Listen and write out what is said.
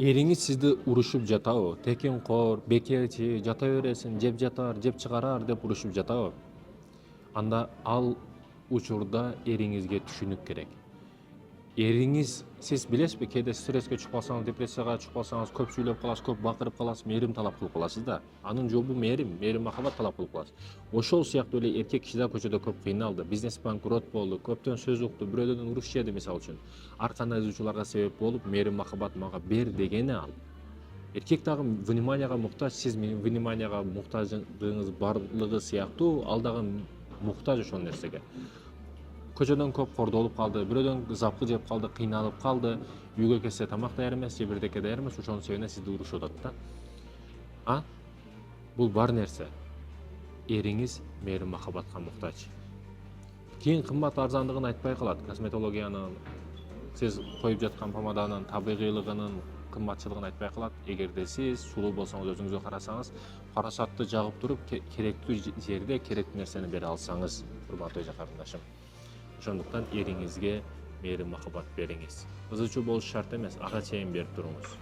Эриңиз сизди урушуп жатабы? Текинкор, бекерчи, жата бересиң, жеп жатар, жеп чыгарар деп урушуп жатабы? Анда ал учурда эриңизге түшүнүк керек. Эриңиз, сиз билесизби, кээде стресске чыгып калсаңыз, депрессияга чыгып калсаңыз, көп сүйлөп каласыз, көп бакырып каласыз, мээрим талап кылып каласыз да. Анын жообу мээрим махабат талап кылып каласыз. Ошол сыяктуу эле эркек киши да көчөдө көп кыйналды, бизнес банкрот болду, көптөн сөз укту, бирөөдөн уруш жеди мисалы үчүн. Ар кандай ызычууларга себеп болуп, мээрим махабат мага бер дегени ал. Эркек дагы вниманияга муктаж, сиз менин вниманияга муктаждыгыңыз барлыгы сыяктуу, ал дагы муктаж ошол нерсеге. Көчөдөн көп кордолуп калды, бирөөдөн запкы жеп калды, кыйналып калды, үйгө келсе тамак даяр эмес, же бирдеке даяр эмес, ошонун себебинен сизди урушуп атат да. Бул бар нерсе. Эриңиз мээрим махабатка муктаж. Кийин кымбат арзандыгын айтпай калат, косметологиянын, сиз коюп жаткан помаданын табигыйлыгынын кымбатчылыгын айтпай калат. Эгерде сиз сулуу болсоңуз, өзүңүзгө карасаңыз, парашютты жагып туруп, керектүү жерде керектүү нерсени бере алсаңыз, урматтуу эже карындашым. Ошондуктан эриңизге мээрим махабат бериңиз. Ызычуу болуш шарт эмес, ага чейин берип туруңуз.